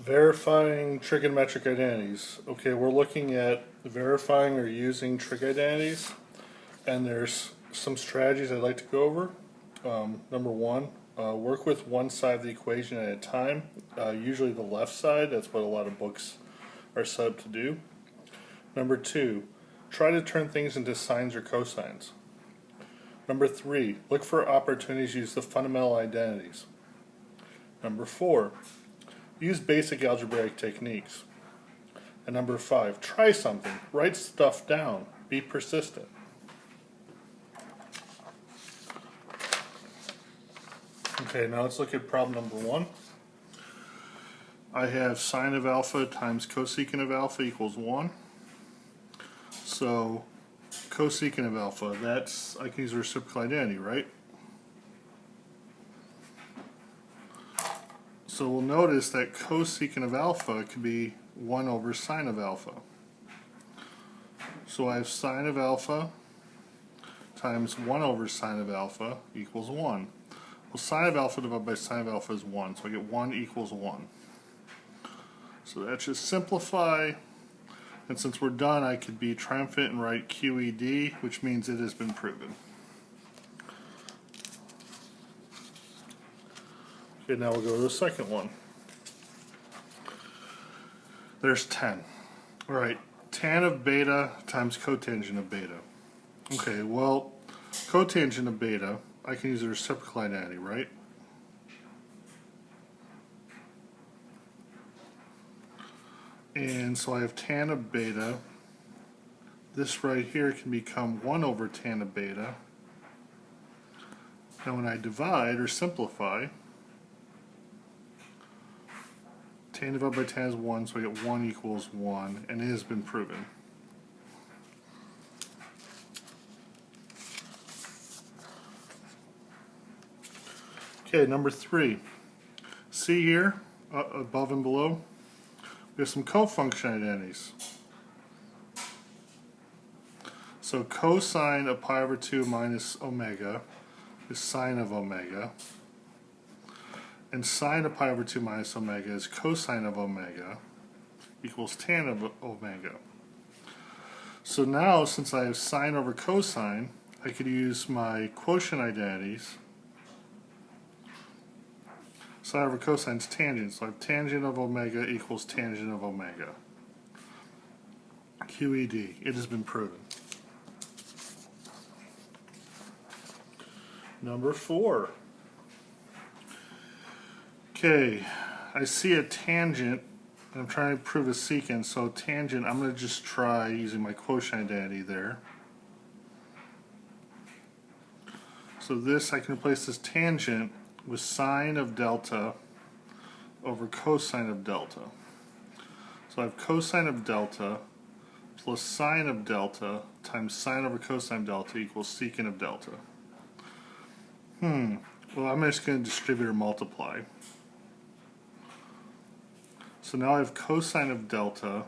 Verifying trigonometric identities. Okay, we're looking at verifying or using trig identities, and there's some strategies I'd like to go over. Number one, work with one side of the equation at a time, usually the left side. That's what a lot of books are set up to do. Number two, try to turn things into sines or cosines. Number three, look for opportunities to use the fundamental identities. Number four, use basic algebraic techniques. And number five, try something. Write stuff down. Be persistent. Okay, now let's look at problem number one. I have sine of alpha times cosecant of alpha equals 1. So cosecant of alpha, that's, I can use a reciprocal identity, right? So we'll notice that cosecant of alpha could be 1 over sine of alpha. So I have sine of alpha times 1 over sine of alpha equals 1. Well, sine of alpha divided by sine of alpha is 1, so I get 1 equals 1. So that should simplify, and since we're done, I could be triumphant and write QED, which means it has been proven. Okay, now we'll go to the second one. There's 10. Alright, tan of beta times cotangent of beta. Okay, well, cotangent of beta, I can use a reciprocal identity, right? And so I have tan of beta. This right here can become 1 over tan of beta. Now when I divide or simplify, tan divided by tan is 1, so I get 1 equals 1, and it has been proven. Okay, number 3. See here, above and below, we have some cofunction identities. So cosine of pi over 2 minus omega is sine of omega. And sine of pi over 2 minus omega is cosine of omega equals tan of omega. So now, since I have sine over cosine, I could use my quotient identities. Sine over cosine is tangent, so I have tangent of omega equals tangent of omega. QED. It has been proven. Number 4. Okay, I see a tangent, and I'm trying to prove a secant, so tangent, I'm going to just try using my quotient identity there. So this, I can replace this tangent with sine of delta over cosine of delta. So I have cosine of delta plus sine of delta times sine over cosine of delta equals secant of delta. Well, I'm just going to distribute or multiply. So now I have cosine of delta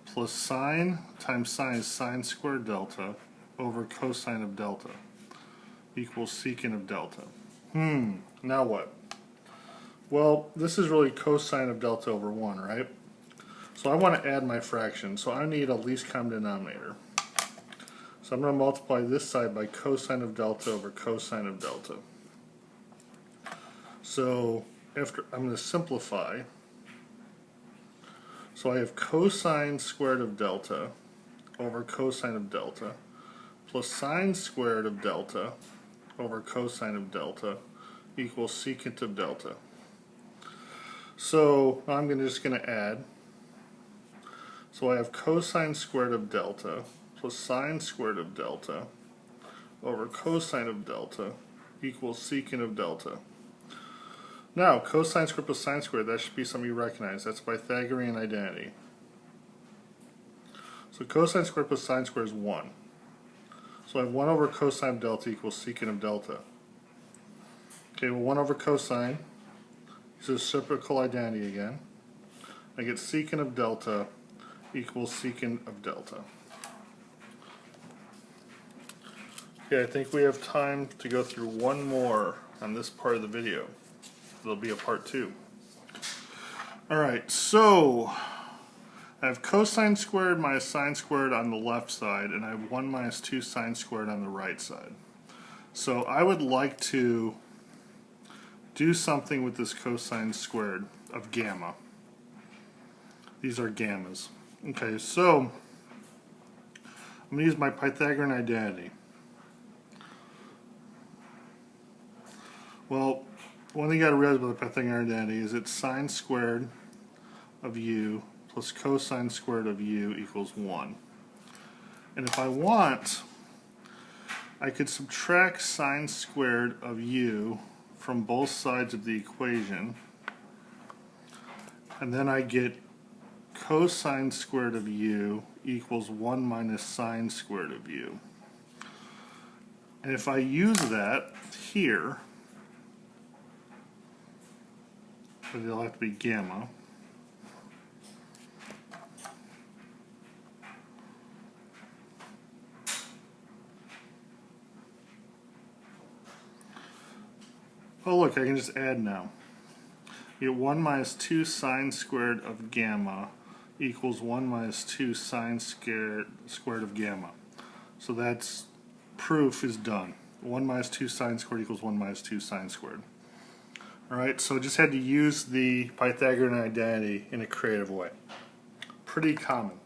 plus sine times sine is sine squared delta over cosine of delta equals secant of delta. Now what? Well, this is really cosine of delta over 1, right? So I want to add my fraction, so I need a least common denominator. So I'm going to multiply this side by cosine of delta over cosine of delta. So after I'm going to simplify. So I have cosine squared of delta over cosine of delta plus sine squared of delta over cosine of delta equals secant of delta. So I'm just going to add. So I have cosine squared of delta plus sine squared of delta over cosine of delta equals secant of delta. Now, cosine squared plus sine squared, that should be something you recognize. That's Pythagorean identity. So cosine squared plus sine squared is 1. So I have 1 over cosine of delta equals secant of delta. Okay, well 1 over cosine is a reciprocal identity again. I get secant of delta equals secant of delta. Okay, I think we have time to go through one more on this part of the video. There'll be a part 2. Alright, so I have cosine squared minus sine squared on the left side, and I have 1 minus 2 sine squared on the right side. So I would like to do something with this cosine squared of gamma. These are gammas. Okay, so I'm going to use my Pythagorean identity. Well, one thing you got to realize about the Pythagorean identity is it's sine squared of u plus cosine squared of u equals 1. And if I want, I could subtract sine squared of u from both sides of the equation, and then I get cosine squared of u equals 1 minus sine squared of u. And if I use that here, but it'll have to be gamma, oh look, I can just add now. You get 1 minus 2 sine squared of gamma equals 1 minus 2 sine squared of gamma. So that's, proof is done. 1 minus 2 sine squared equals 1 minus 2 sine squared. Alright, so just had to use the Pythagorean identity in a creative way. Pretty common.